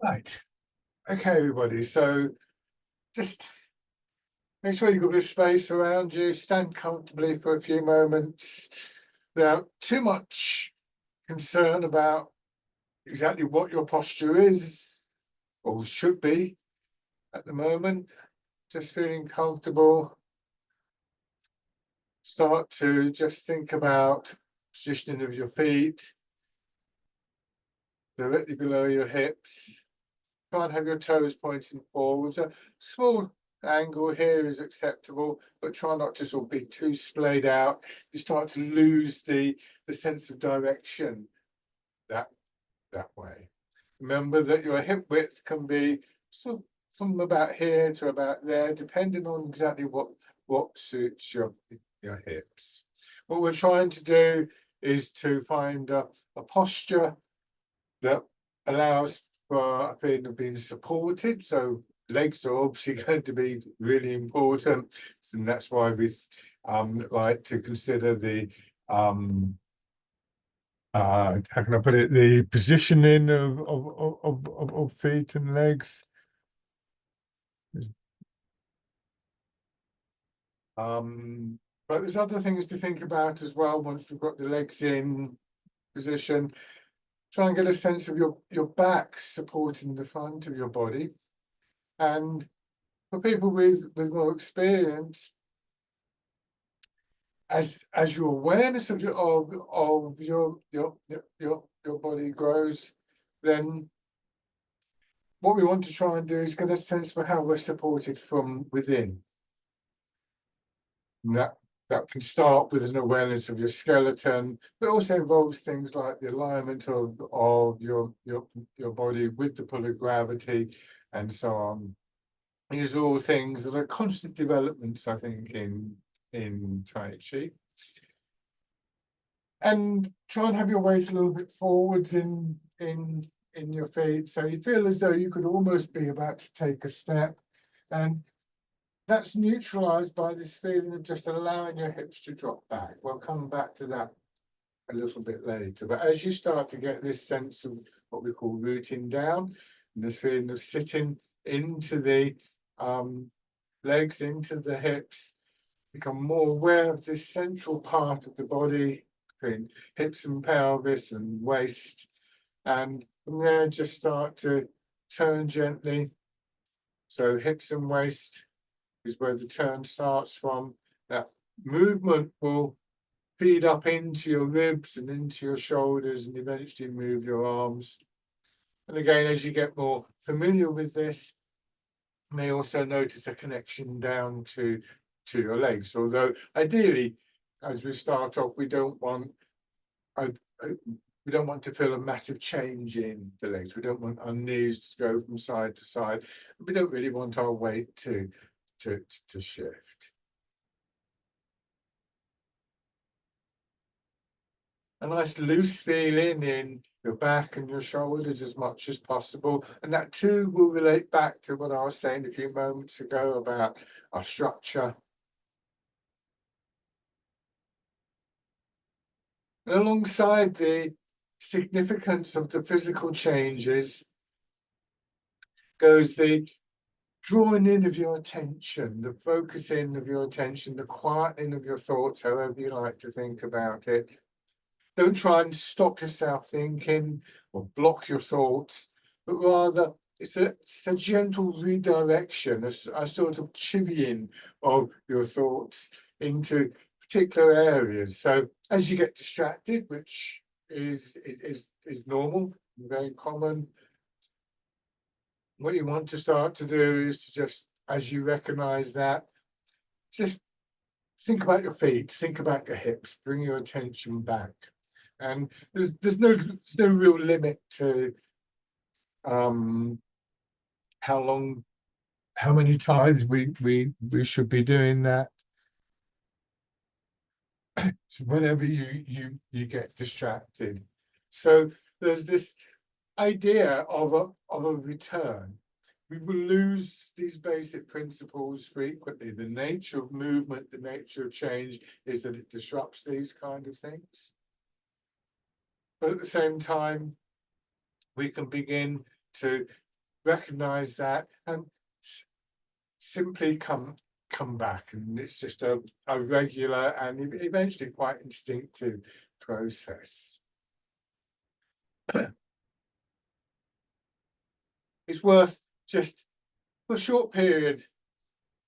Right. Okay, everybody. So just make sure you've got a bit of space around you. Stand comfortably for a few moments without too much concern about exactly what your posture is or should be at the moment. Just feeling comfortable. Start to just think about positioning of your feet directly below your hips. Try and have your toes pointing forwards. A small angle here is acceptable, but try not to sort of be too splayed out. You start to lose the sense of direction that way. Remember that your hip width can be sort of from about here to about there, depending on exactly what suits your hips. What we're trying to do is to find a posture that allows for a feeling of being supported. So legs are obviously going to be really important, and that's why we like to consider the how can I put it, the positioning of feet and legs. But there's other things to think about as well once we've got the legs in position. Try and get a sense of your back supporting the front of your body. And for people with more experience, as your awareness of your body grows, then what we want to try and do is get a sense for how we're supported from within. And that can start with an awareness of your skeleton, but also involves things like the alignment of your body with the pull of gravity and so on. These are all things that are constant developments, I think, in Tai Chi. And try and have your weight a little bit forwards in your feet, so you feel as though you could almost be about to take a step, and that's neutralized by this feeling of just allowing your hips to drop back. We'll come back to that a little bit later, but as you start to get this sense of what we call rooting down, and this feeling of sitting into the legs, into the hips, become more aware of this central part of the body between hips and pelvis and waist, and from there just start to turn gently. So hips and waist is where the turn starts from. That movement will feed up into your ribs and into your shoulders and eventually move your arms. And again, as you get more familiar with this, you may also notice a connection down to your legs. Although ideally, as we start off, we don't want to feel a massive change in the legs. We don't want our knees to go from side to side. We don't really want our weight to shift. A nice loose feeling in your back and your shoulders as much as possible. And that too will relate back to what I was saying a few moments ago about our structure. And alongside the significance of the physical changes goes the drawing in of your attention, the focusing of your attention, the quieting of your thoughts, however you like to think about it. Don't try and stop yourself thinking or block your thoughts, but rather it's a gentle redirection, a sort of chivying of your thoughts into particular areas. So as you get distracted, which is normal, very common, what you want to start to do is to just, as you recognize that, just think about your feet, think about your hips, bring your attention back. And there's no real limit to how many times we should be doing that. So whenever you get distracted. So there's this idea of a return. We will lose these basic principles frequently. The nature of movement, the nature of change is that it disrupts these kind of things. But at the same time, we can begin to recognize that and simply come back, and it's just a regular and eventually quite instinctive process. It's worth just for a short period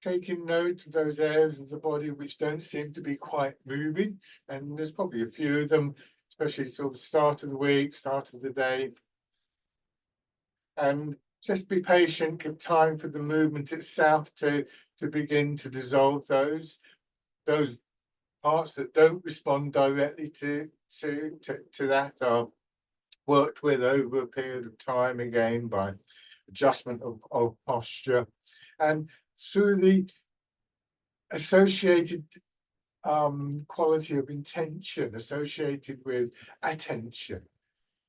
taking note of those areas of the body which don't seem to be quite moving, and there's probably a few of them, especially sort of start of the week, start of the day, and just be patient, give time for the movement itself to begin to dissolve those parts that don't respond directly to that are worked with over a period of time, again by adjustment of posture, and through the associated quality of intention associated with attention.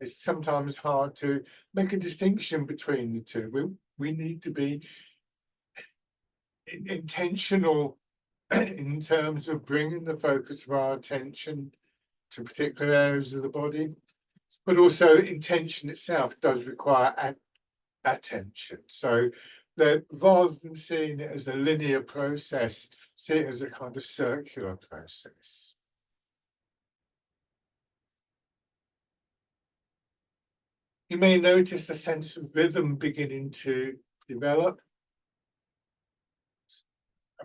It's sometimes hard to make a distinction between the two. We need to be intentional in terms of bringing the focus of our attention to particular areas of the body, but also intention itself does require attention. So that rather than seeing it as a linear process, see it as a kind of circular process. You may notice a sense of rhythm beginning to develop,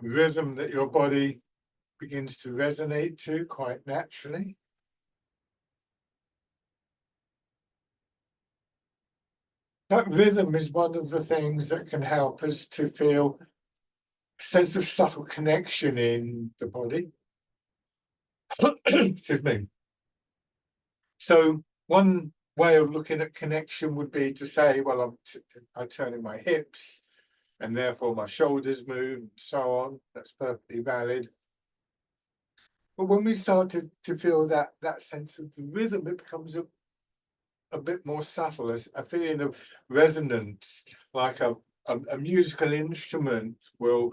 a rhythm that your body begins to resonate to quite naturally. That rhythm is one of the things that can help us to feel a sense of subtle connection in the body. Excuse me. So one way of looking at connection would be to say, well, I'm turning my hips and therefore my shoulders move and so on. That's perfectly valid. But when we start to feel that sense of the rhythm, it becomes a bit more subtle, as a feeling of resonance, like a musical instrument will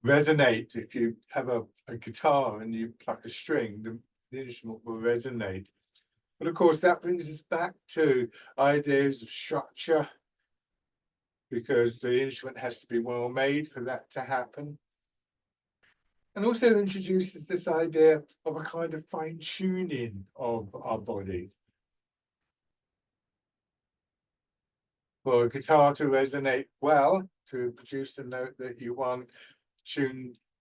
resonate. If you have a guitar and you pluck a string, the instrument will resonate. But of course, that brings us back to ideas of structure, because the instrument has to be well made for that to happen. And also introduces this idea of a kind of fine-tuning of our body. For a guitar to resonate well, to produce the note that you want,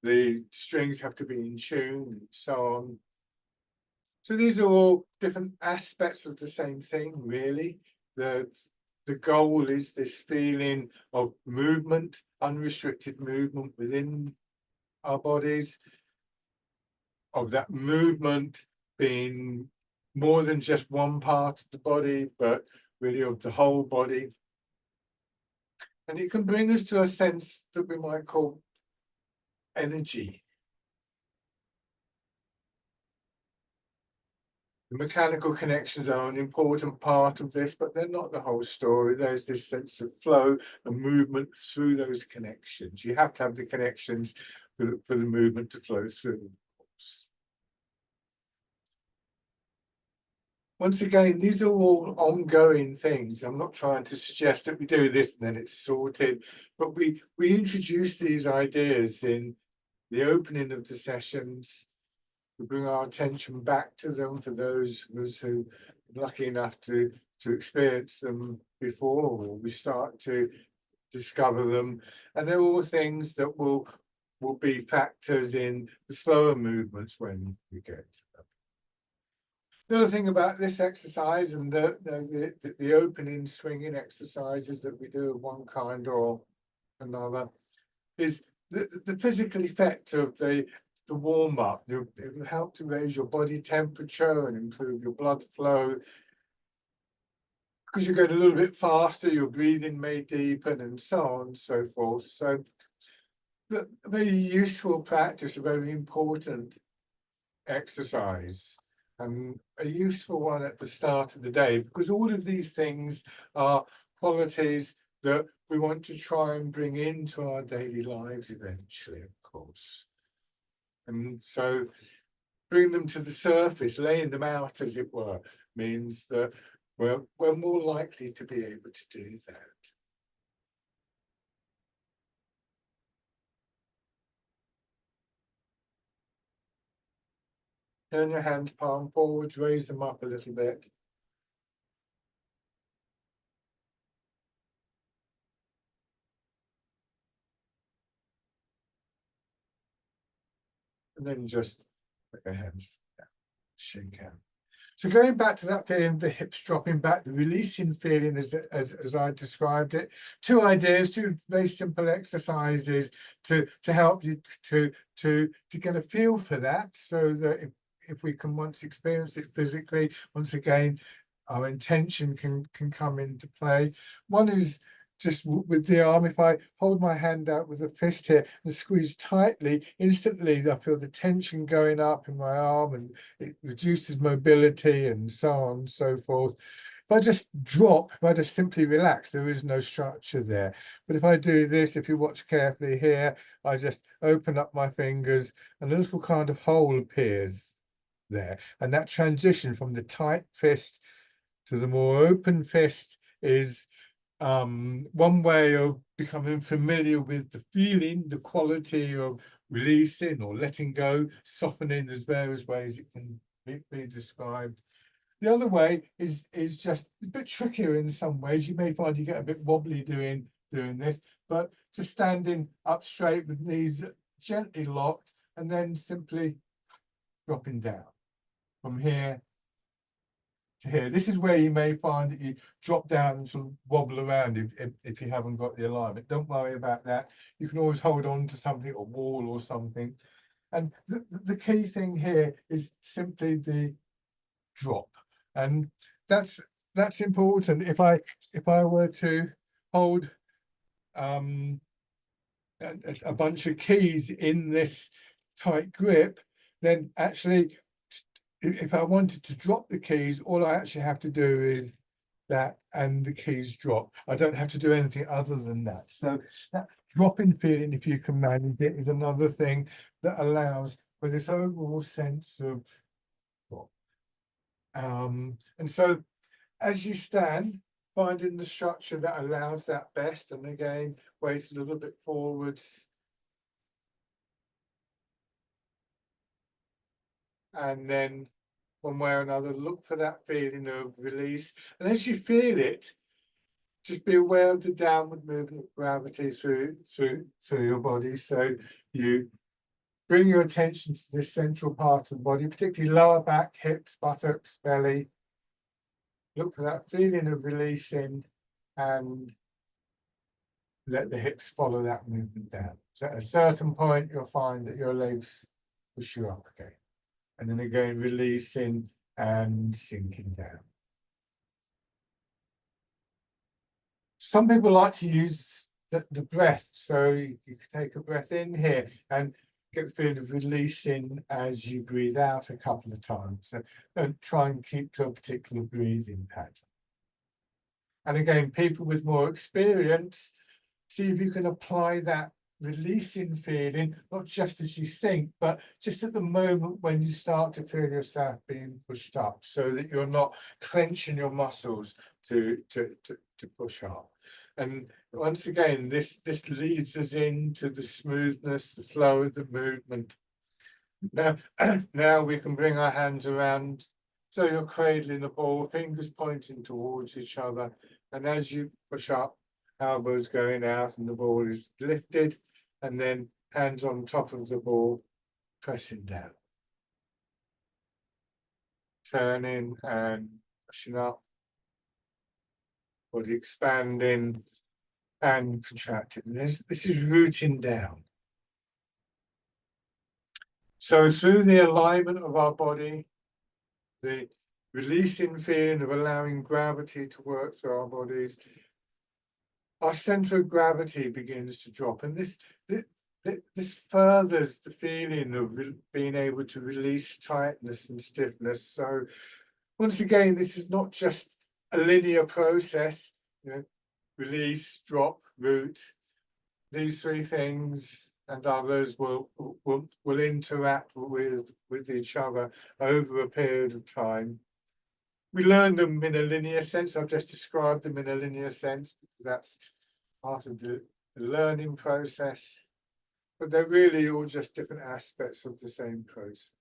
the strings have to be in tune and so on. So these are all different aspects of the same thing, really. The goal is this feeling of movement, unrestricted movement within our bodies, of that movement being more than just one part of the body, but really of the whole body. And it can bring us to a sense that we might call energy. The mechanical connections are an important part of this, but they're not the whole story. There's this sense of flow and movement through those connections. You have to have the connections for the movement to flow through, of course. Once again, these are all ongoing things. I'm not trying to suggest that we do this and then it's sorted, but we introduce these ideas in the opening of the sessions. We bring our attention back to them for those of us who are lucky enough to experience them before, or we start to discover them. And they're all things that will be factors in the slower movements when we get to them. The other thing about this exercise and the opening swinging exercises that we do of one kind or another is the physical effect of the warm-up. It will help to raise your body temperature and improve your blood flow. Because you're going a little bit faster, your breathing may deepen and so on and so forth. So a very useful practice, a very important exercise, and a useful one at the start of the day, because all of these things are qualities that we want to try and bring into our daily lives eventually, of course. And so bring them to the surface, laying them out, as it were, means that we're more likely to be able to do that. Turn your hand palm forwards, raise them up a little bit. And then just put your hands down, shake hands. So going back to that feeling, the hips dropping back, the releasing feeling as I described it, two ideas, two very simple exercises to help you to get a feel for that, so that if we can once experience it physically, once again, our intention can come into play. One is just with the arm. If I hold my hand out with a fist here and squeeze tightly, instantly I feel the tension going up in my arm, and it reduces mobility and so on and so forth. If I just drop, if I just simply relax, there is no structure there. But if I do this, if you watch carefully here, I just open up my fingers and a little kind of hole appears there. And that transition from the tight fist to the more open fist is one way of becoming familiar with the feeling, the quality of releasing or letting go, softening. There's various ways it can be described. The other way is just a bit trickier in some ways. You may find you get a bit wobbly doing this, but just standing up straight with knees gently locked and then simply dropping down from here to here. This is where you may find that you drop down and sort of wobble around if you haven't got the alignment. Don't worry about that. You can always hold on to something, a wall or something. And the key thing here is simply the drop. And that's important. If I were to hold a bunch of keys in this tight grip, then actually if I wanted to drop the keys, all I actually have to do is that, and the keys drop. I don't have to do anything other than that. So that dropping feeling, if you can manage it, is another thing that allows for this overall sense of drop. And so as you stand, finding the structure that allows that best, and again, weight a little bit forwards. And then one way or another, look for that feeling of release. And as you feel it, just be aware of the downward movement of gravity through your body. So you bring your attention to this central part of the body, particularly lower back, hips, buttocks, belly. Look for that feeling of releasing and let the hips follow that movement down. So at a certain point, you'll find that your legs push you up again. And then again, releasing and sinking down. Some people like to use the breath. So you can take a breath in here and get the feeling of releasing as you breathe out a couple of times. So don't try and keep to a particular breathing pattern. And again, people with more experience, see if you can apply that releasing feeling, not just as you think, but just at the moment when you start to feel yourself being pushed up, so that you're not clenching your muscles to push up. And once again, this leads us into the smoothness, the flow of the movement. Now we can bring our hands around, so you're cradling the ball, fingers pointing towards each other, and as you push up, elbows going out and the ball is lifted, and then hands on top of the ball, pressing down. Turning and pushing up, body expanding and contracting. This is rooting down. So through the alignment of our body, the releasing feeling of allowing gravity to work through our bodies, our center of gravity begins to drop, and this furthers the feeling of being able to release tightness and stiffness. So once again, this is not just a linear process, release, drop, root. These three things and others will interact with each other over a period of time. We learn them in a linear sense. I've just described them in a linear sense, because that's part of the learning process, but they're really all just different aspects of the same process.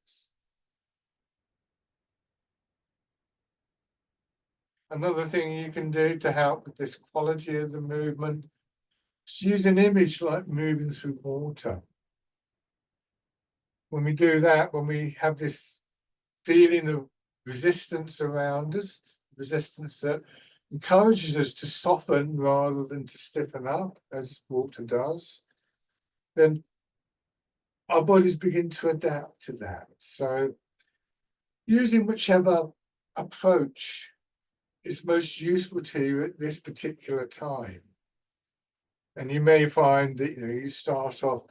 Another thing you can do to help with this quality of the movement is use an image like moving through water. When we do that, when we have this feeling of resistance around us, resistance that encourages us to soften rather than to stiffen up, as water does, then our bodies begin to adapt to that. So using whichever approach is most useful to you at this particular time. And you may find that you start off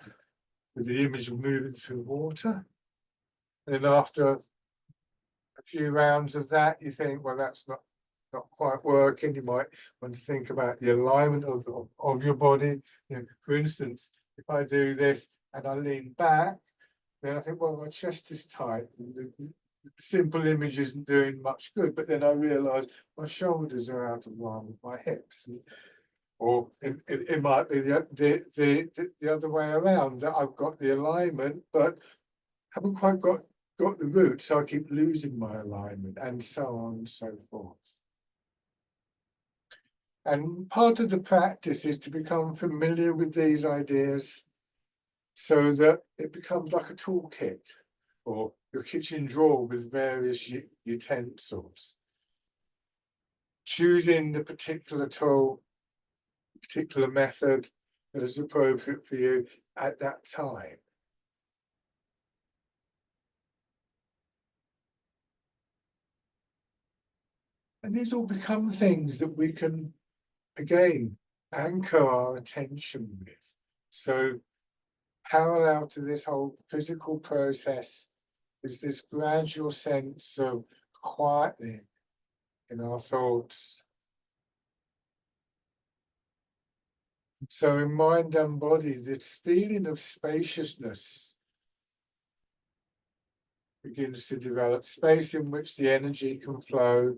with the image of moving through water. And then after a few rounds of that, you think, well, that's not quite working. You might want to think about the alignment of your body. For instance, if I do this and I lean back, then I think, well, my chest is tight. The simple image isn't doing much good. But then I realise my shoulders are out of line with my hips. Or it might be the other way around, that I've got the alignment, but haven't quite got the root, so I keep losing my alignment, and so on and so forth. And part of the practice is to become familiar with these ideas so that it becomes like a toolkit or your kitchen drawer with various utensils. Choosing the particular tool, particular method that is appropriate for you at that time. And these all become things that we can, again, anchor our attention with. So parallel to this whole physical process is this gradual sense of quietening in our thoughts. So in mind and body, this feeling of spaciousness begins to develop, space in which the energy can flow,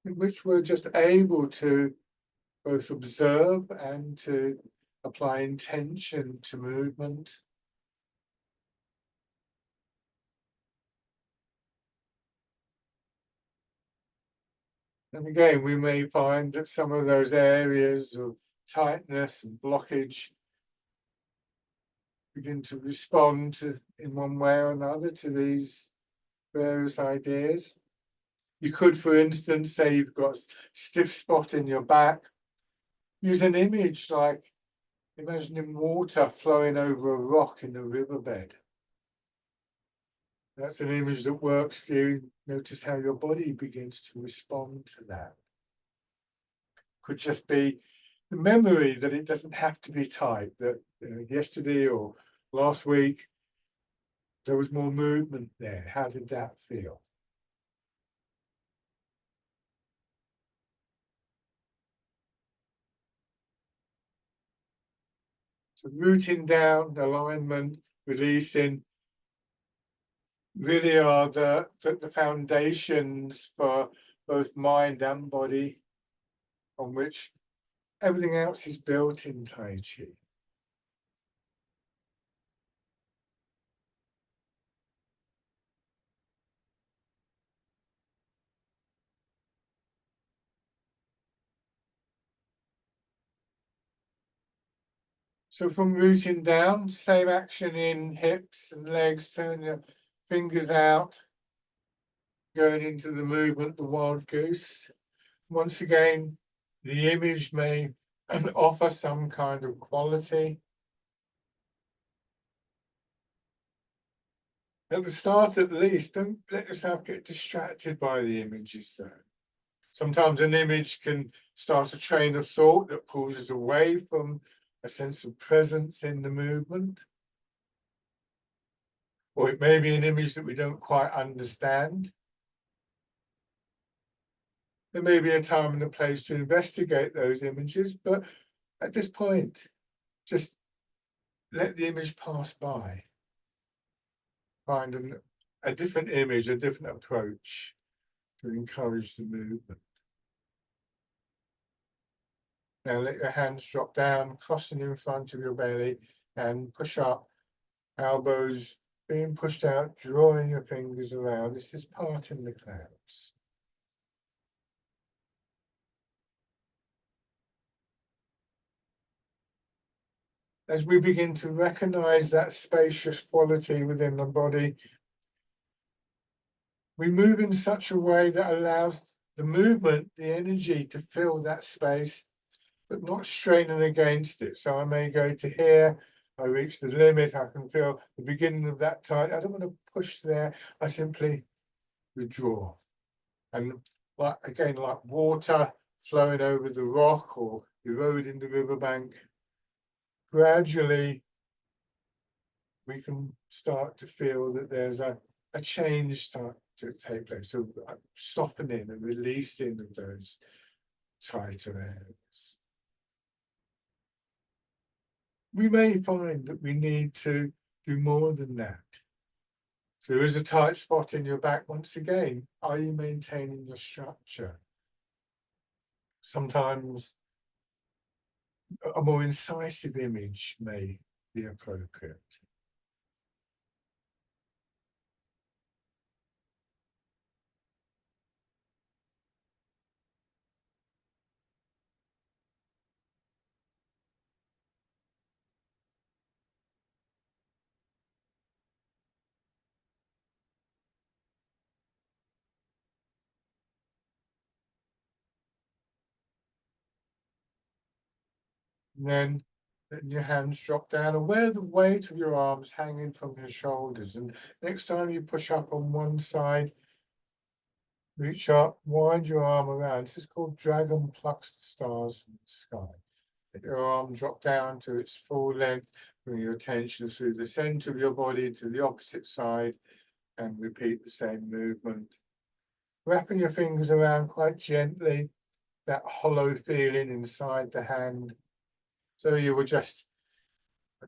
in which we're just able to both observe and to apply intention to movement. And again, we may find that some of those areas of tightness and blockage begin to respond to, in one way or another, to these various ideas. You could, for instance, say you've got a stiff spot in your back. Use an image like imagining water flowing over a rock in a riverbed. That's an image that works for you. Notice how your body begins to respond to that. Could just be the memory that it doesn't have to be tight, that yesterday or last week there was more movement there. How did that feel? So rooting down, alignment, releasing really are the foundations for both mind and body, on which everything else is built in Tai Chi. So from rooting down, same action in hips and legs, turn your fingers out, going into the movement, the wild goose. Once again, the image may offer some kind of quality. At the start, at least, don't let yourself get distracted by the images, though. Sometimes an image can start a train of thought that pulls us away from a sense of presence in the movement. Or it may be an image that we don't quite understand. There may be a time and a place to investigate those images, but at this point, just let the image pass by. Find a different image, a different approach to encourage the movement. Now let your hands drop down, crossing in front of your belly, and push up, elbows being pushed out, drawing your fingers around. This is parting the clouds. as we begin to recognize that spacious quality within the body, we move in such a way that allows the movement, the energy to fill that space, but not straining against it. So I may go to here, I reach the limit, I can feel the beginning of that tide. I don't want to push there, I simply withdraw. And like again, like water flowing over the rock or eroding the riverbank, gradually we can start to feel that there's a change start to take place. So a softening and releasing of those tighter areas. We may find that we need to do more than that. So there is a tight spot in your back. Once again, are you maintaining your structure? Sometimes a more incisive image may be appropriate. And then letting your hands drop down and where the weight of your arms hanging from your shoulders. And next time you push up on one side, reach up, wind your arm around. This is called dragon plucks the stars from the sky. Let your arm drop down to its full length, bring your attention through the center of your body to the opposite side and repeat the same movement. Wrapping your fingers around quite gently, that hollow feeling inside the hand. So you were just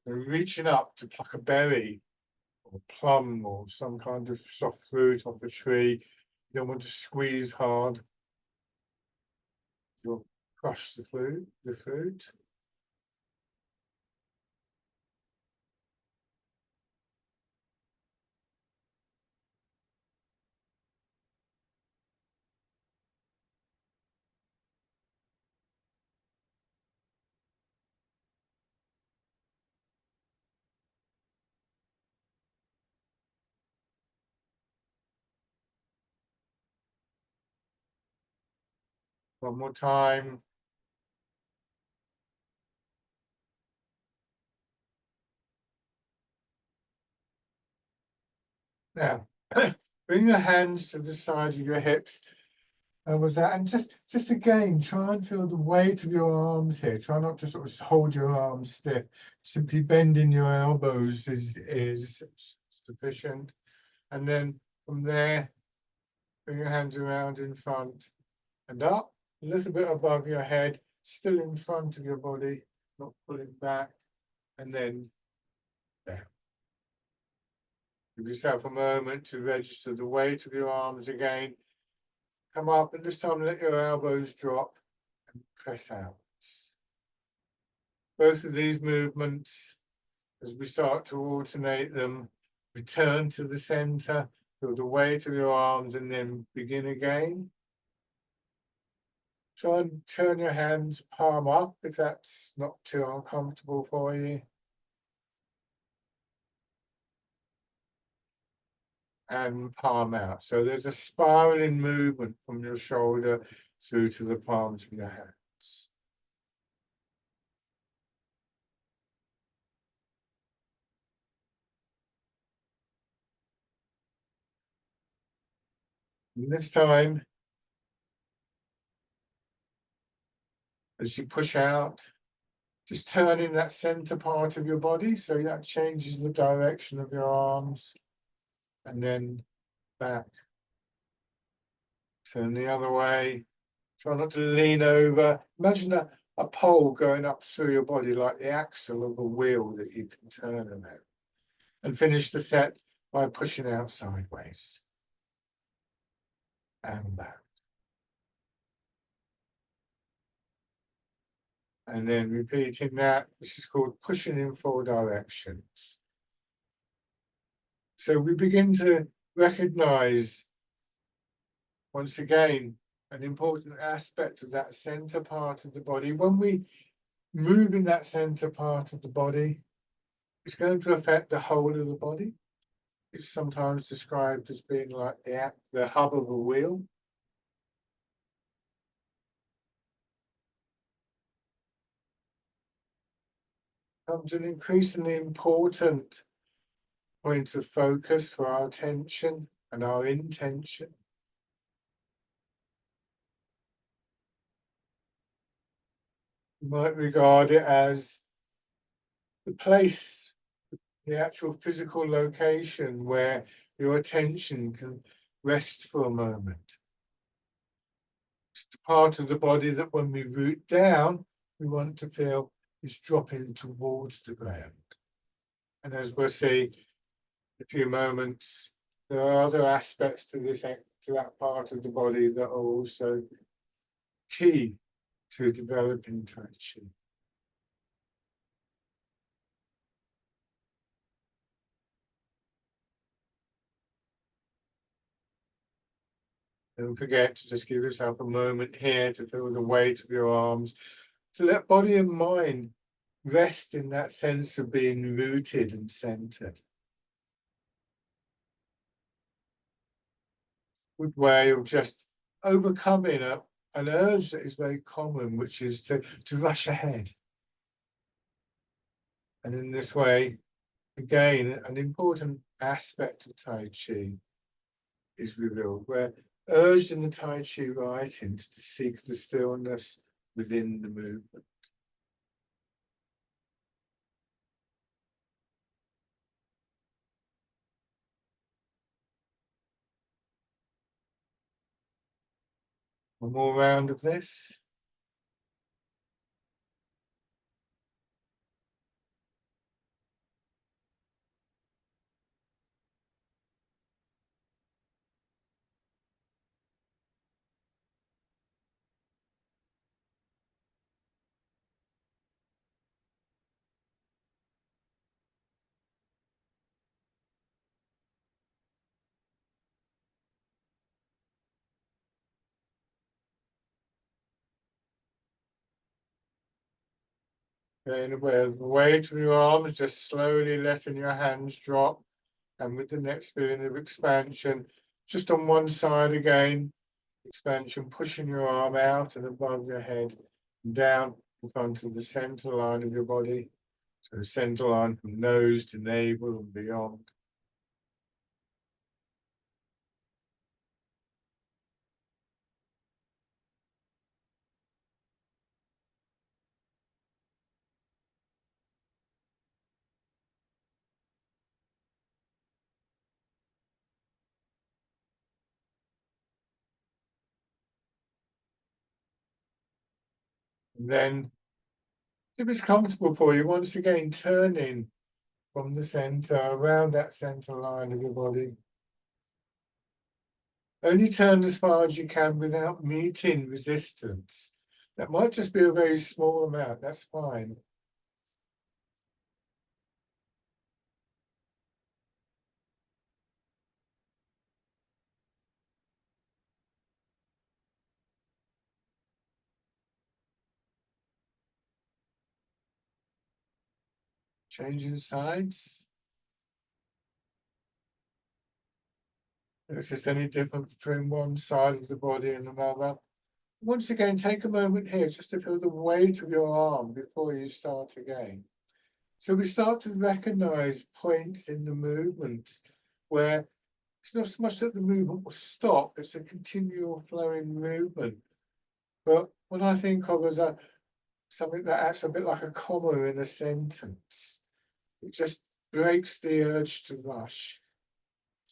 reaching up to pluck a berry or plum or some kind of soft fruit off a tree. You don't want to squeeze hard. You'll crush the fruit. One more time. Now, bring your hands to the side of your hips. And was that, and just again, try and feel the weight of your arms here. Try not to sort of hold your arms stiff. Simply bending your elbows is sufficient. And then from there, bring your hands around in front and up, a little bit above your head, still in front of your body, not pulling back, and then down. Give yourself a moment to register the weight of your arms again. Come up, and this time let your elbows drop and press out. Both of these movements, as we start to alternate them, return to the center, feel the weight of your arms, and then begin again. Try and turn your hands palm up if that's not too uncomfortable for you. And palm out. So there's a spiraling movement from your shoulder through to the palms of your hands. And this time, as you push out, just turning that center part of your body so that changes the direction of your arms, and then back. Turn the other way. Try not to lean over. Imagine a pole going up through your body like the axle of a wheel that you can turn around. And finish the set by pushing out sideways. And back. And then repeating that. This is called pushing in 4 directions. So we begin to recognize, once again, an important aspect of that center part of the body. When we moving that center part of the body, it's going to affect the whole of the body. It's sometimes described as being like the hub of a wheel. Comes an increasingly important point of focus for our attention and our intention. You might regard it as the place, the actual physical location where your attention can rest for a moment. It's the part of the body that when we root down, we want to feel is dropping towards the ground. And as we'll see in a few moments, there are other aspects to that part of the body that are also key to developing Tai Chi. Don't forget to just give yourself a moment here to feel the weight of your arms, to let body and mind rest in that sense of being rooted and centered. Good way of just overcoming an urge that is very common, which is to rush ahead. And in this way, again, an important aspect of Tai Chi is revealed. We're urged in the Tai Chi writings to seek the stillness within the movement. One more round of this. Again, with the weight of your arms, just slowly letting your hands drop. And with the next feeling of expansion, just on one side again, expansion, pushing your arm out and above your head, and down in front of the center line of your body. So the center line from nose to navel and beyond. And then, if it's comfortable for you, once again, turning from the center, around that center line of your body. Only turn as far as you can without meeting resistance. That might just be a very small amount, that's fine. Changing sides. Notice any difference between one side of the body and another. Once again, take a moment here just to feel the weight of your arm before you start again. So we start to recognize points in the movement where it's not so much that the movement will stop, it's a continual flowing movement. But what I think of as something that acts a bit like a comma in a sentence, it just breaks the urge to rush.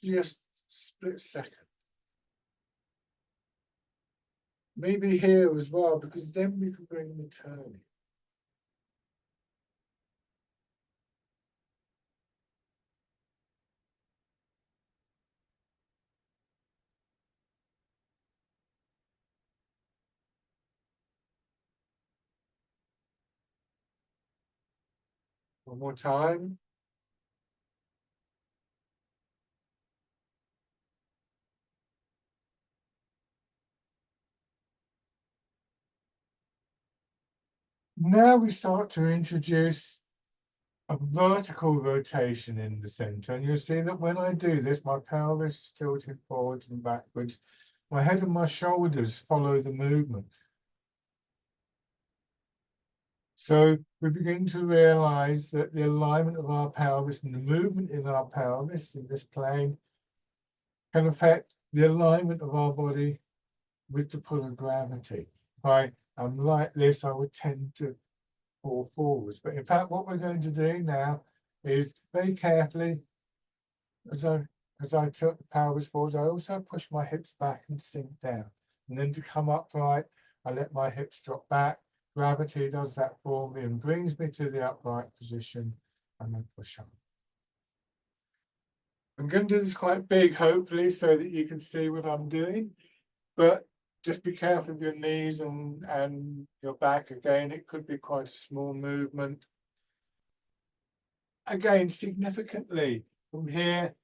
Just split second. Maybe here as well, because then we can bring the turning. One more time. Now we start to introduce a vertical rotation in the center, and you'll see that when I do this, my pelvis is tilted forwards and backwards. My head and my shoulders follow the movement. So we begin to realize that the alignment of our pelvis and the movement in our pelvis in this plane can affect the alignment of our body with the pull of gravity. If I am like this, I would tend to fall forwards. But in fact, what we're going to do now is very carefully, as I tilt the pelvis forwards, I also push my hips back and sink down. And then to come upright, I let my hips drop back. Gravity does that for me and brings me to the upright position, and then push up. I'm going to do this quite big, hopefully, so that you can see what I'm doing. But just be careful of your knees and your back. Again, it could be quite a small movement. Again, significantly from here,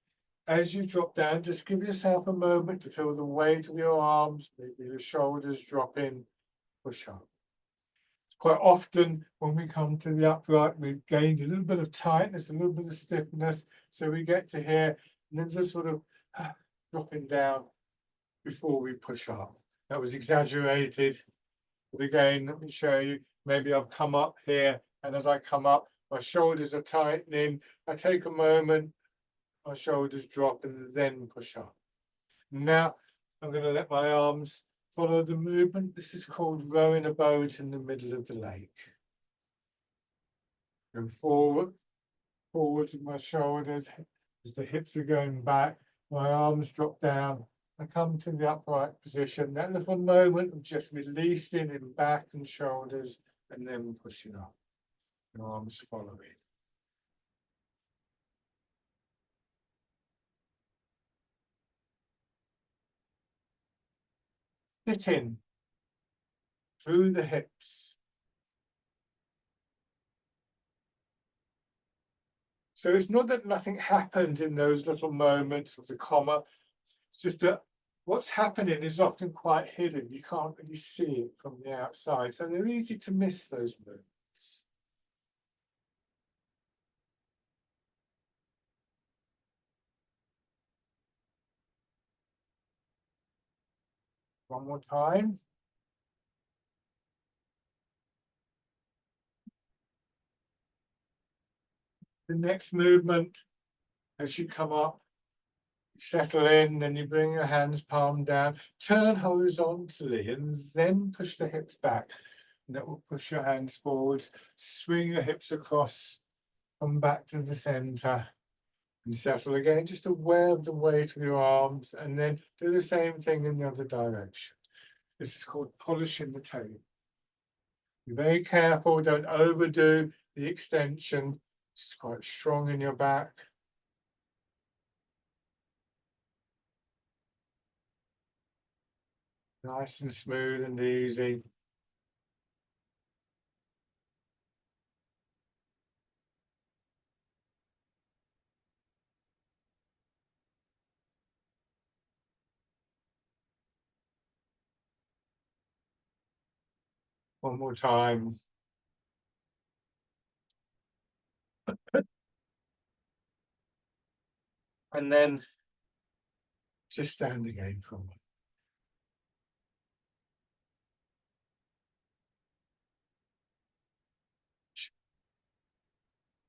as you drop down, just give yourself a moment to feel the weight of your arms, maybe your shoulders drop in, push up. Quite often when we come to the upright, we've gained a little bit of tightness, a little bit of stiffness. So we get to here and then just sort of dropping down before we push up. That was exaggerated. But again, let me show you. Maybe I've come up here, and as I come up, my shoulders are tightening. I take a moment, my shoulders drop, and then push up. Now I'm going to let my arms follow the movement. This is called rowing a boat in the middle of the lake. Go forward with my shoulders as the hips are going back. My arms drop down. I come to the upright position. That little moment of just releasing in back and shoulders, and then pushing up. And arms following. Sit in through the hips. So it's not that nothing happened in those little moments of the comma. It's just that what's happening is often quite hidden. You can't really see it from the outside. So they're easy to miss, those movements. One more time. The next movement, as you come up, settle in, then you bring your hands palm down, turn horizontally, and then push the hips back. And that will push your hands forwards, swing your hips across, come back to the center, and settle again, just aware of the weight of your arms, and then do the same thing in the other direction. This is called polishing the table. Be very careful, don't overdo the extension. It's quite strong in your back. Nice and smooth and easy. One more time. And then just stand again for a moment.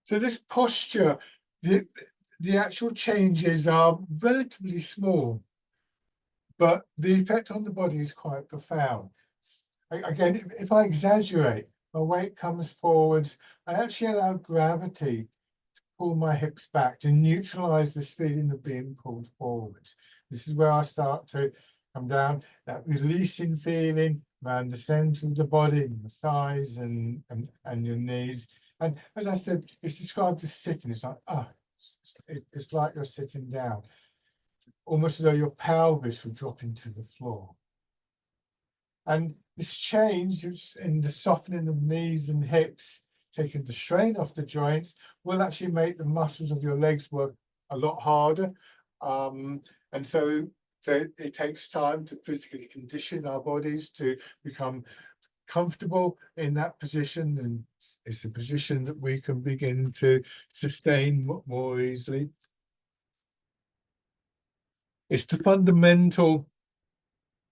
So this posture, the actual changes are relatively small, but the effect on the body is quite profound. Again, if I exaggerate, my weight comes forwards. I actually allow gravity to pull my hips back to neutralize this feeling of being pulled forwards. This is where I start to come down, that releasing feeling around the center of the body, the thighs and your knees. And as I said, it's described as sitting. It's like, it's like you're sitting down, almost as though your pelvis would drop into the floor. And this change in the softening of knees and hips, taking the strain off the joints, will actually make the muscles of your legs work a lot harder. And so it takes time to physically condition our bodies to become comfortable in that position, and it's a position that we can begin to sustain more easily. It's the fundamental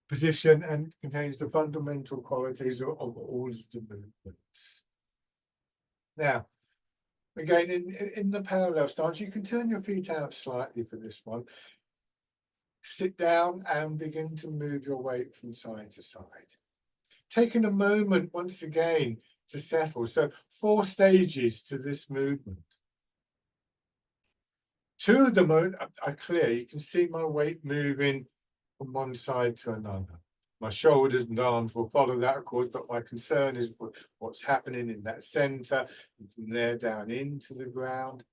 position and contains the fundamental qualities of all of the movements. Now, again, in the parallel stance, you can turn your feet out slightly for this one. Sit down and begin to move your weight from side to side. Taking a moment once again to settle. So 4 stages to this movement. 2 of them are clear. You can see my weight moving from one side to another. My shoulders and arms will follow that, of course, but my concern is what's happening in that center, from there down into the ground.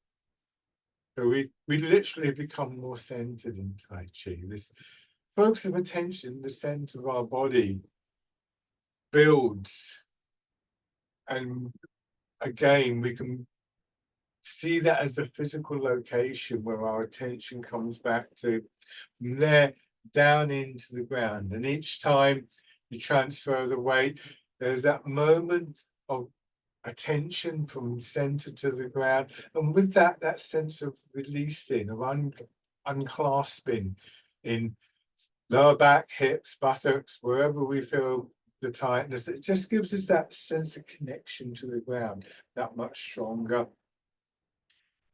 So we literally become more centered in Tai Chi. This focus of attention, the center of our body, builds. And again, we can see that as a physical location where our attention comes back to. From there, down into the ground. And each time you transfer the weight, there's that moment of attention from center to the ground. And with that, that sense of releasing, of unclasping in lower back, hips, buttocks, wherever we feel the tightness, it just gives us that sense of connection to the ground that much stronger.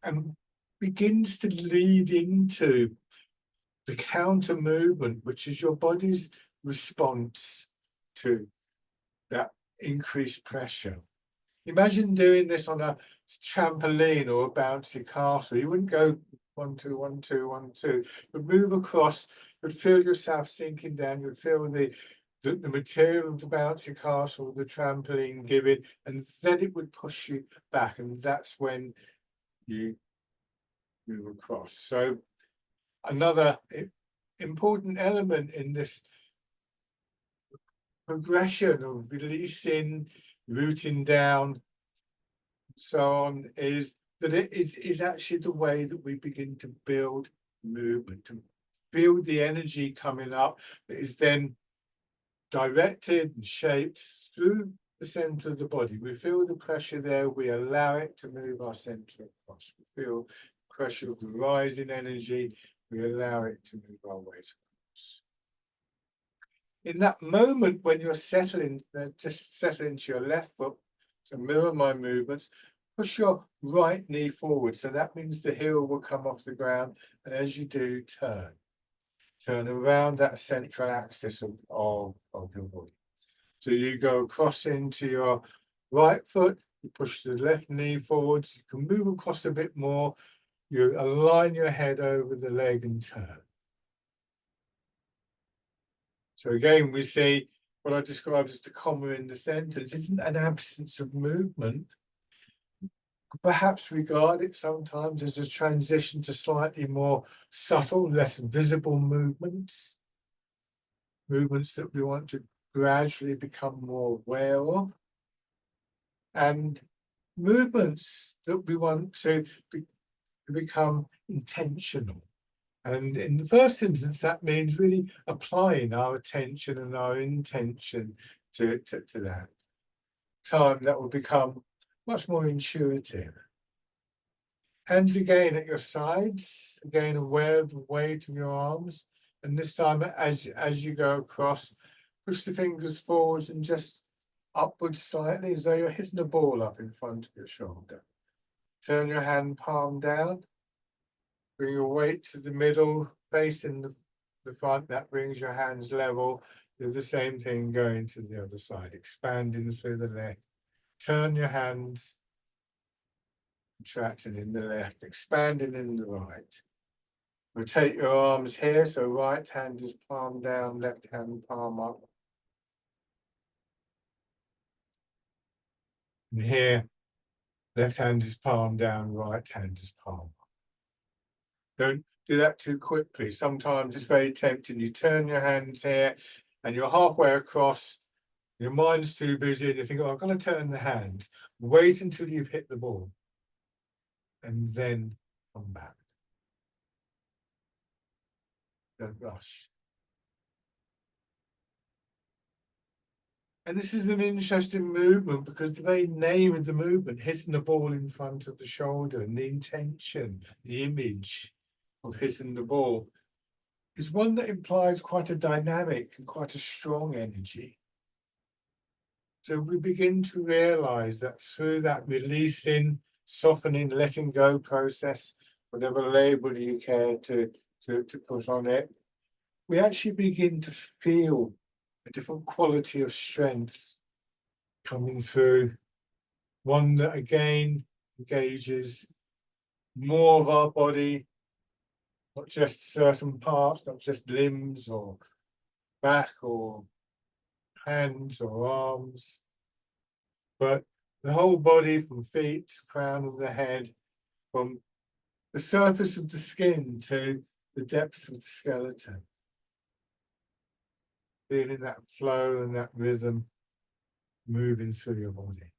And begins to lead into the counter movement, which is your body's response to that increased pressure. Imagine doing this on a trampoline or a bouncy castle. You wouldn't go 1, 2, 1, 2, 1, 2. You'd move across, you'd feel yourself sinking down, you'd feel the material of the bouncy castle, the trampoline giving, and then it would push you back, and that's when you move across. So another important element in this progression of releasing, rooting down, so on, is that it is actually the way that we begin to build movement, to build the energy coming up that is then directed and shaped through the center of the body. We feel the pressure there, we allow it to move our center across. We feel pressure of the rising energy, we allow it to move our weight across. In that moment when you're settling, just settle into your left foot, so mirror my movements, push your right knee forward. So that means the heel will come off the ground, and as you do, turn. Turn around that central axis of your body. So you go across into your right foot, you push the left knee forwards, you can move across a bit more, you align your head over the leg and turn. So again, we see what I described as the comma in the sentence. It isn't an absence of movement. Perhaps regard it sometimes as a transition to slightly more subtle, less visible movements. Movements that we want to gradually become more aware of. And movements that we want to become intentional. And in the first instance, that means really applying our attention and our intention to that. Time that will become much more intuitive. Hands again at your sides, again aware of the weight of your arms. And this time, as you go across, push the fingers forwards and just upwards slightly, as though you're hitting a ball up in front of your shoulder. Turn your hand palm down. Bring your weight to the middle, facing the front. That brings your hands level. Do the same thing going to the other side, expanding through the left. Turn your hands, contracting in the left, expanding in the right. Rotate your arms here, so right hand is palm down, left hand palm up. And here, left hand is palm down, right hand is palm up. Don't do that too quickly. Sometimes it's very tempting. You turn your hands here and you're halfway across. Your mind's too busy and you think, oh, I've got to turn the hands. Wait until you've hit the ball and then come back. Don't rush. And this is an interesting movement because the very name of the movement, hitting the ball in front of the shoulder, and the intention, the image of hitting the ball, is one that implies quite a dynamic and quite a strong energy. So we begin to realize that through that releasing, softening, letting go process, whatever label you care to put on it, we actually begin to feel a different quality of strength coming through, one that again engages more of our body, not just certain parts, not just limbs or back or hands or arms, but the whole body, from feet to crown of the head, from the surface of the skin to the depths of the skeleton. Feeling that flow and that rhythm moving through your body.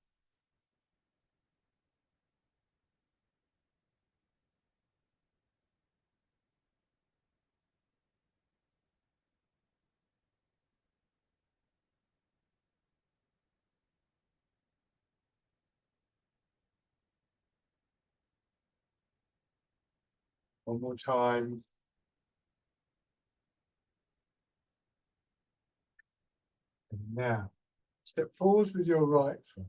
One more time. And now, step forwards with your right foot.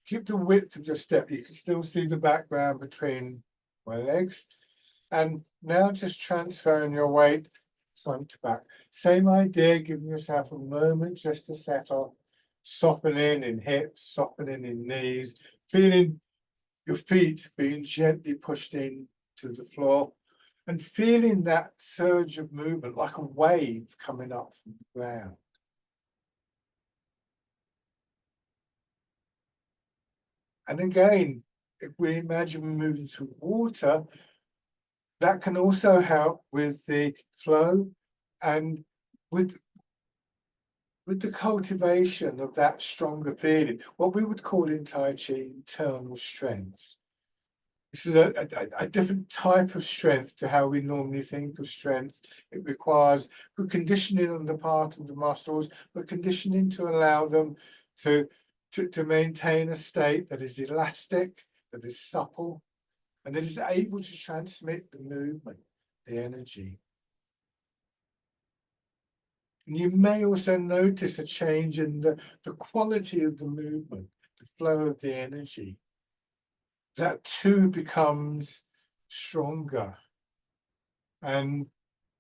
Keep the width of your step. You can still see the background between my legs. And now just transferring your weight front to back. Same idea, giving yourself a moment just to settle, softening in hips, softening in knees, feeling your feet being gently pushed in to the floor, and feeling that surge of movement like a wave coming up from the ground. And again, if we imagine we're moving through water, that can also help with the flow and with the cultivation of that stronger feeling, what we would call in Tai Chi internal strength. This is a different type of strength to how we normally think of strength. It requires good conditioning on the part of the muscles, but conditioning to allow them to maintain a state that is elastic, that is supple, and that is able to transmit the movement, the energy. And you may also notice a change in the quality of the movement, the flow of the energy. That too becomes stronger. And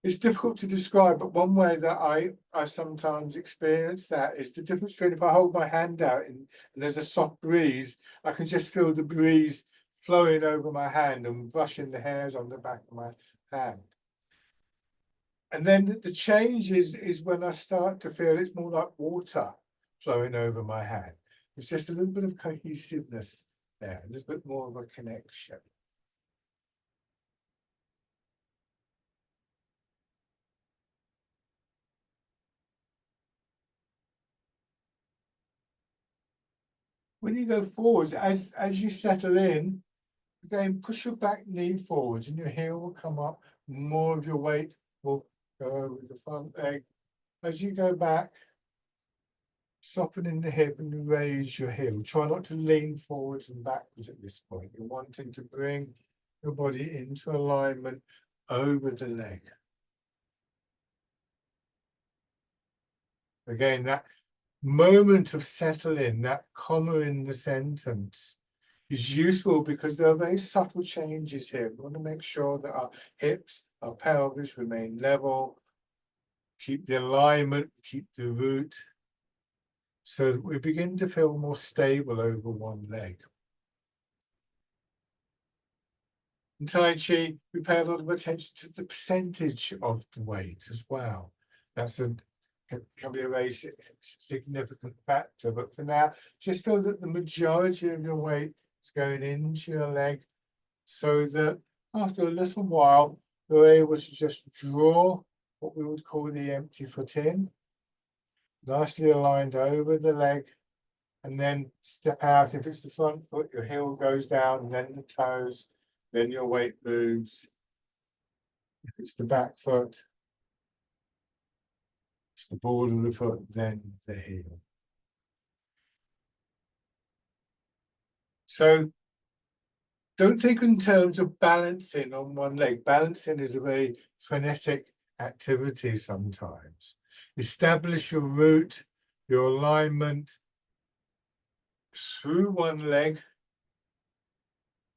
it's difficult to describe, but one way that I sometimes experience that is the difference between if I hold my hand out and there's a soft breeze, I can just feel the breeze flowing over my hand and brushing the hairs on the back of my hand. And then the change is when I start to feel it's more like water flowing over my hand. It's just a little bit of cohesiveness there, a little bit more of a connection. When you go forwards, as you settle in, again, push your back knee forwards and your heel will come up. More of your weight will go over the front leg. As you go back, softening the hip and raise your heel. Try not to lean forwards and backwards at this point. You're wanting to bring your body into alignment over the leg. Again, that moment of settling, that comma in the sentence, is useful because there are very subtle changes here. We want to make sure that our hips, our pelvis remain level, keep the alignment, keep the root, so that we begin to feel more stable over one leg. In Tai Chi, we pay a lot of attention to the percentage of the weight as well. That's can be a very significant factor, but for now, just feel that the majority of your weight is going into your leg, so that after a little while, you're able to just draw what we would call the empty foot in, nicely aligned over the leg, and then step out. If it's the front foot, your heel goes down, then the toes, then your weight moves. If it's the back foot, it's the ball of the foot, then the heel. So don't think in terms of balancing on one leg. Balancing is a very frenetic activity sometimes. Establish your root, your alignment through one leg.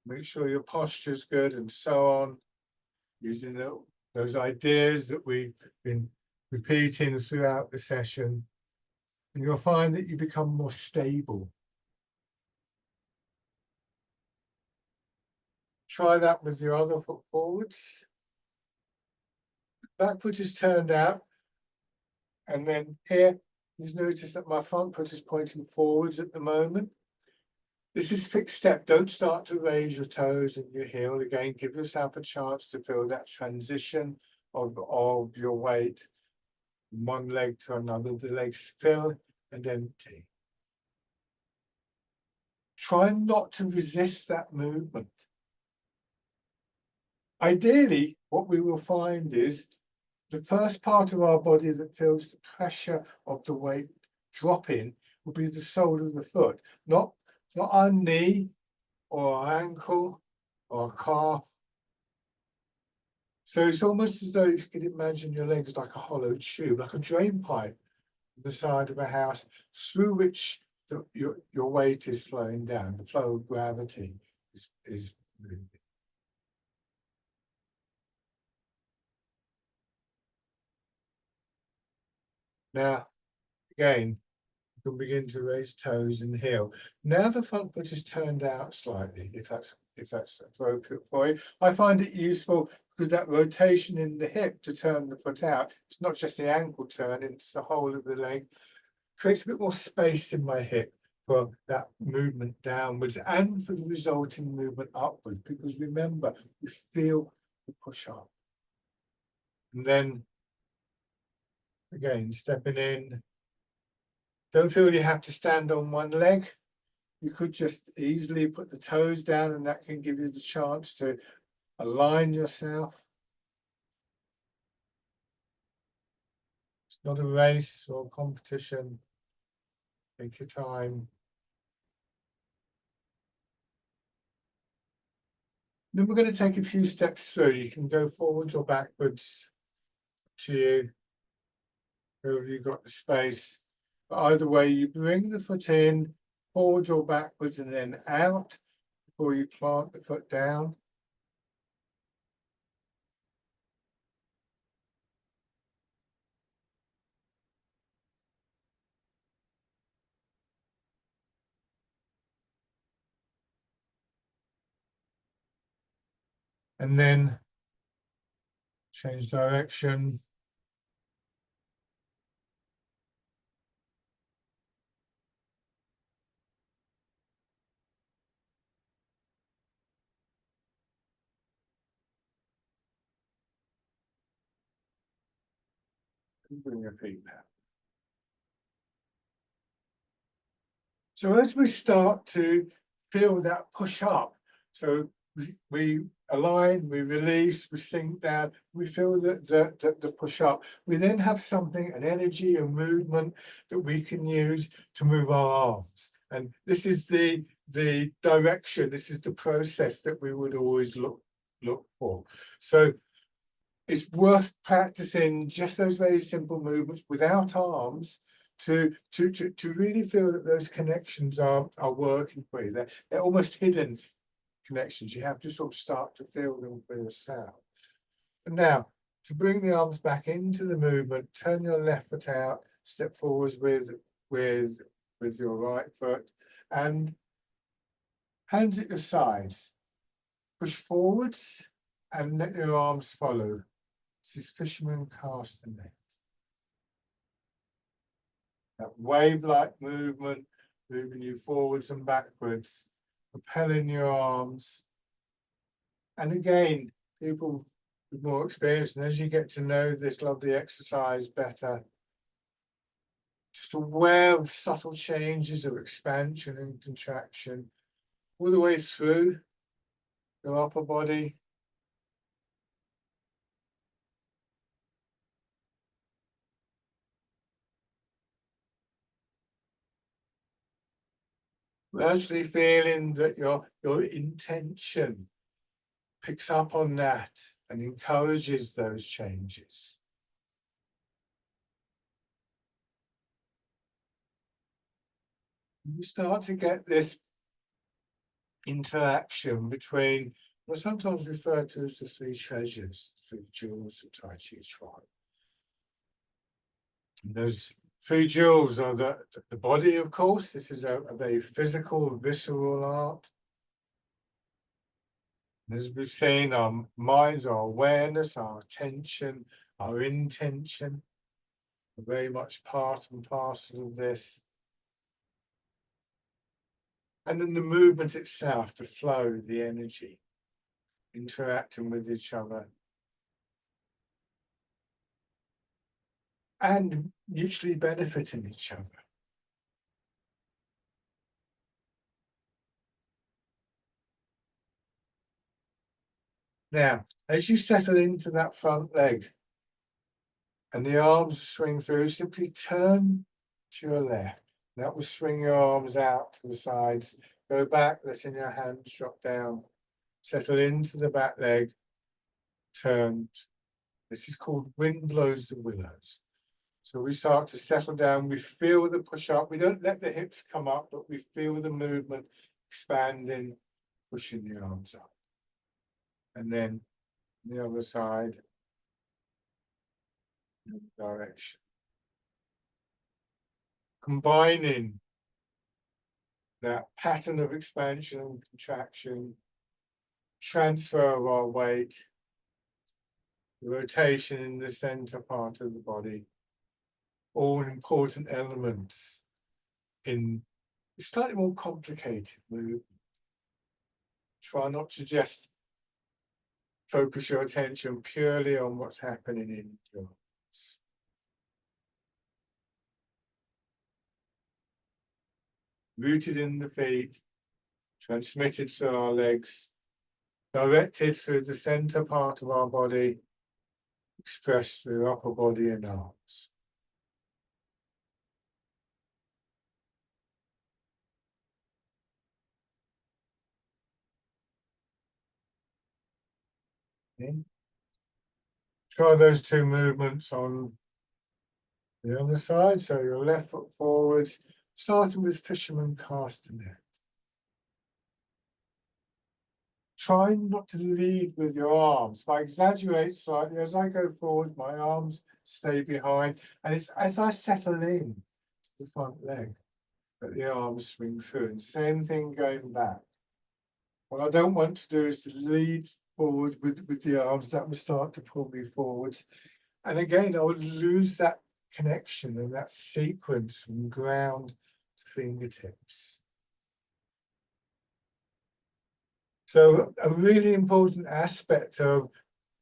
Make sure your posture is good and so on. Using those ideas that we've been repeating throughout the session. And you'll find that you become more stable. Try that with your other foot forwards. Back foot is turned out. And then here, you'll notice that my front foot is pointing forwards at the moment. This is fixed step. Don't start to raise your toes and your heel. Again, give yourself a chance to feel that transition of your weight from one leg to another. The legs fill and empty. Try not to resist that movement. Ideally, what we will find is the first part of our body that feels the pressure of the weight dropping will be the sole of the foot, not our knee or our ankle or our calf. So it's almost as though you could imagine your legs like a hollow tube, like a drain pipe on the side of a house through which your weight is flowing down. The flow of gravity is moving. Now, again, you can begin to raise toes and heel. Now the front foot is turned out slightly, if that's appropriate for you. I find it useful because that rotation in the hip to turn the foot out, it's not just the ankle turn, it's the whole of the leg. Creates a bit more space in my hip for that movement downwards and for the resulting movement upwards, because remember, we feel the push up. And then, again, stepping in. Don't feel you have to stand on one leg. You could just easily put the toes down, and that can give you the chance to align yourself. It's not a race or a competition. Take your time. Then we're going to take a few steps through. You can go forwards or backwards to you. Wherever you've got the space. But either way, you bring the foot in, forwards or backwards, and then out before you plant the foot down. And then change direction. And bring your feet back. So as we start to feel that push up, so we align, we release, we sink down, we feel the push up. We then have something, an energy, a movement that we can use to move our arms. And this is the direction, this is the process that we would always look for. So it's worth practicing just those very simple movements without arms to really feel that those connections are working for you. They're almost hidden connections. You have to sort of start to feel them for yourself. And now, to bring the arms back into the movement, turn your left foot out, step forwards with your right foot, and hands at your sides. Push forwards and let your arms follow. This is fisherman cast net. That wave-like movement, moving you forwards and backwards, propelling your arms. And again, people with more experience, and as you get to know this lovely exercise better, just aware of subtle changes of expansion and contraction all the way through your upper body. Actually feeling that your intention picks up on that and encourages those changes. You start to get this interaction between what's sometimes referred to as the three treasures, three jewels of Tai Chi Chuan. And those three jewels are the body, of course. This is a very physical, visceral art. As we've seen, our minds, our awareness, our attention, our intention are very much part and parcel of this. And then the movement itself, the flow, the energy, interacting with each other. And mutually benefiting each other. Now, as you settle into that front leg and the arms swing through, simply turn to your left. That will swing your arms out to the sides. Go back, letting your hands drop down. Settle into the back leg. Turn. This is called wind blows the willows. So we start to settle down. We feel the push up. We don't let the hips come up, but we feel the movement expanding, pushing the arms up. And then the other side, direction. Combining that pattern of expansion and contraction, transfer of our weight, the rotation in the center part of the body, all important elements in a slightly more complicated movement. Try not to just focus your attention purely on what's happening in your arms. Rooted in the feet, transmitted through our legs, directed through the center part of our body, expressed through upper body and arms. Okay. Try those two movements on the other side. So your left foot forwards, starting with fisherman castanet. Try not to lead with your arms. If I exaggerate slightly, as I go forward, my arms stay behind. And it's as I settle in to the front leg that the arms swing through. And same thing going back. What I don't want to do is to lead forward with the arms. That would start to pull me forwards. And again, I would lose that connection and that sequence from ground to fingertips. So a really important aspect of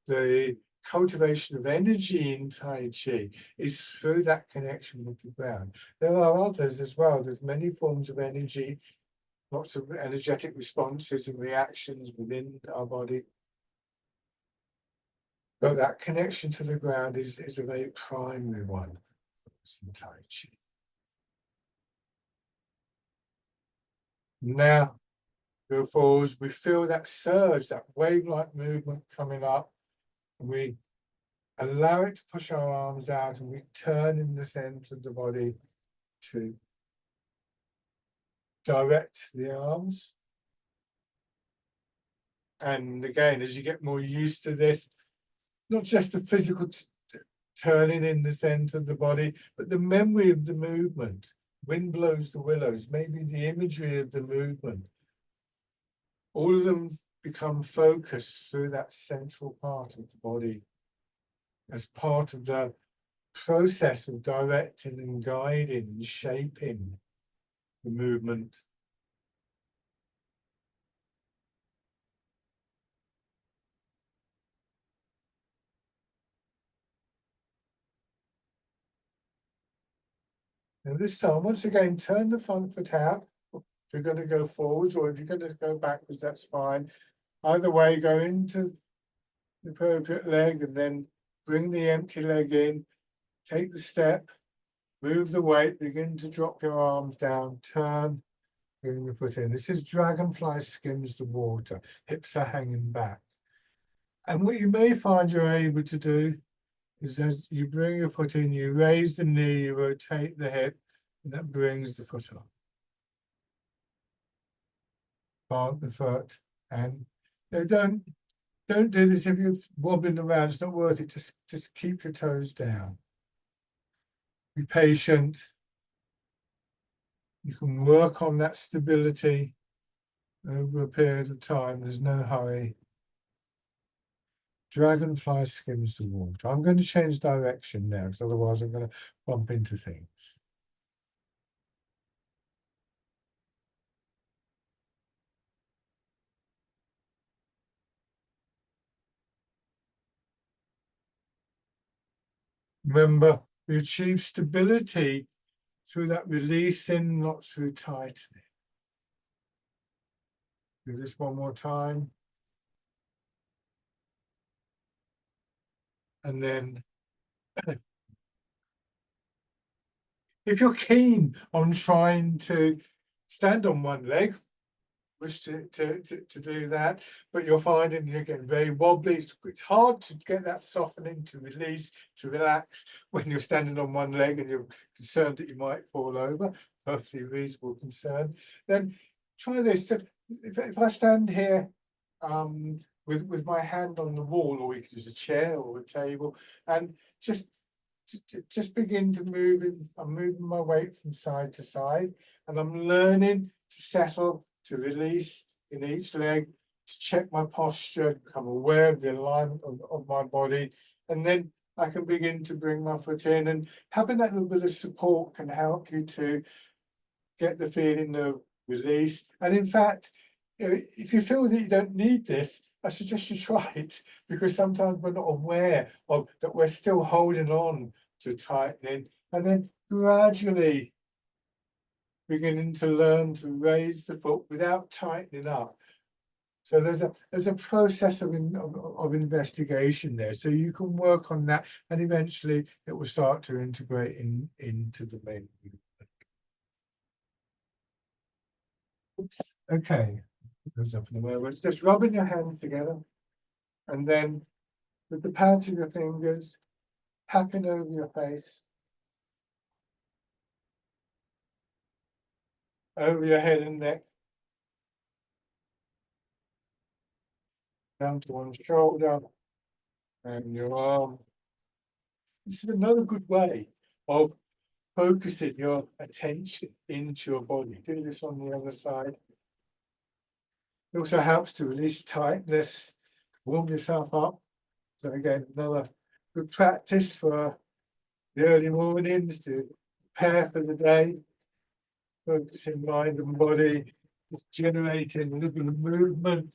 the cultivation of energy in Tai Chi is through that connection with the ground. There are others as well. There's many forms of energy, lots of energetic responses and reactions within our body. But that connection to the ground is a very primary one in Tai Chi. Now, go forwards, we feel that surge, that wave-like movement coming up, and we allow it to push our arms out, and we turn in the center of the body to direct the arms. And again, as you get more used to this, not just the physical turning in the center of the body, but the memory of the movement. Wind blows the willows, maybe the imagery of the movement. All of them become focused through that central part of the body as part of the process of directing and guiding and shaping the movement. And this time, once again, turn the front foot out. If you're going to go forwards, or if you're going to go backwards, that's fine. Either way, go into the appropriate leg and then bring the empty leg in, take the step, move the weight, begin to drop your arms down, turn, bring your foot in. This is dragonfly skims the water. Hips are hanging back. And what you may find you're able to do is as you bring your foot in, you raise the knee, you rotate the hip, and that brings the foot up. Plant the foot, and don't do this if you're wobbling around. It's not worth it. Just keep your toes down. Be patient. You can work on that stability over a period of time. There's no hurry. Dragonfly skims the water. I'm going to change direction now, because otherwise I'm going to bump into things. Remember, we achieve stability through that releasing, not through tightening. Do this one more time. And then, if you're keen on trying to stand on one leg, wish to do that, but you're finding you're getting very wobbly. It's hard to get that softening, to release, to relax when you're standing on one leg and you're concerned that you might fall over. Perfectly reasonable concern. Then try this. So if I stand here with my hand on the wall, or we could use a chair or a table, and just begin to move. I'm moving my weight from side to side, and I'm learning to settle, to release in each leg, to check my posture, become aware of the alignment of my body, and then I can begin to bring my foot in. And having that little bit of support can help you to get the feeling of release. And in fact, if you feel that you don't need this, I suggest you try it, because sometimes we're not aware of that we're still holding on to tightening, and then gradually beginning to learn to raise the foot without tightening up. So there's a process of investigation there. So you can work on that, and eventually it will start to integrate into the main movement. Oops. Okay, it goes up in a moment. Just rubbing your hands together, and then with the pads of your fingers, tapping over your face, over your head and neck, down to one shoulder and your arm. This is another good way of focusing your attention into your body. Do this on the other side. It also helps to release tightness, warm yourself up. So again, another good practice for the early mornings to prepare for the day. Focusing mind and body, just generating a little bit of movement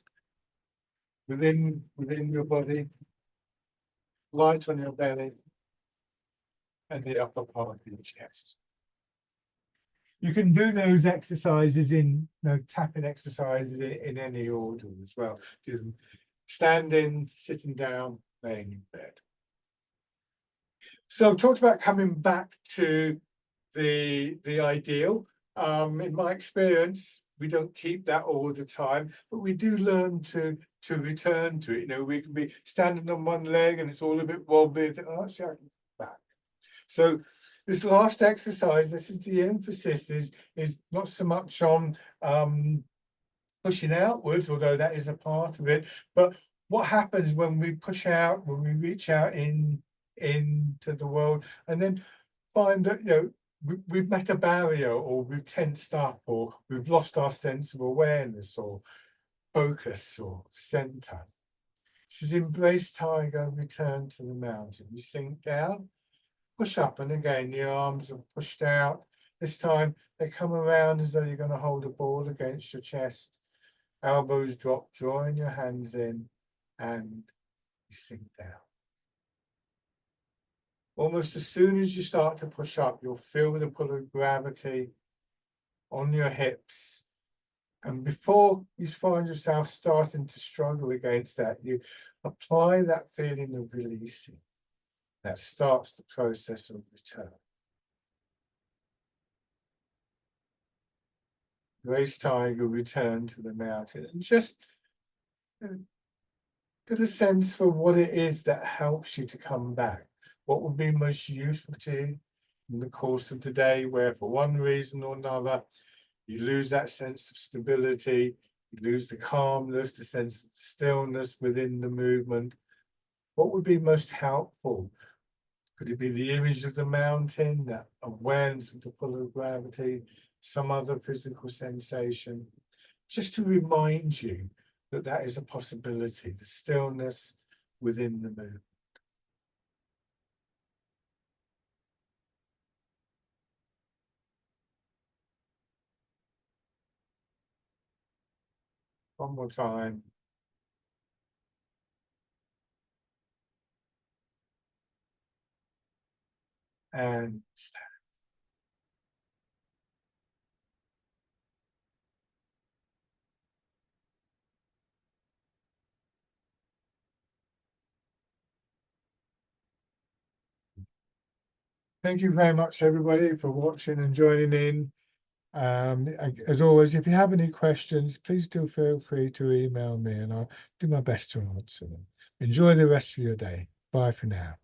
within your body, light on your belly and the upper part of your chest. You can do those exercises tapping exercises in any order as well. Do them standing, sitting down, laying in bed. So talked about coming back to the ideal. In my experience, we don't keep that all the time, but we do learn to return to it. You know, we can be standing on one leg and it's all a bit wobbly, and think, oh, actually I can back. So this last exercise, this is the emphasis, is not so much on pushing outwards, although that is a part of it, but what happens when we push out, when we reach out into the world, and then find that, you know, we've met a barrier, or we've tensed up, or we've lost our sense of awareness or focus or center. This is embrace tiger, return to the mountain. You sink down, push up, and again the arms are pushed out. This time they come around as though you're going to hold a ball against your chest. Elbows drop, drawing your hands in, and you sink down. Almost as soon as you start to push up, you'll feel the pull of gravity on your hips. And before you find yourself starting to struggle against that, you apply that feeling of releasing. That starts the process of return. Grace Tiger returned to the mountain and just get a sense for what it is that helps you to come back. What would be most useful to you in the course of the day, where for one reason or another, you lose that sense of stability, you lose the calmness, the sense of stillness within the movement. What would be most helpful? Could it be the image of the mountain, that awareness of the pull of gravity, some other physical sensation? Just to remind you that that is a possibility, the stillness within the movement. One more time. And stand. Thank you very much, everybody, for watching and joining in. As always, if you have any questions, please do feel free to email me and I'll do my best to answer them. Enjoy the rest of your day. Bye for now.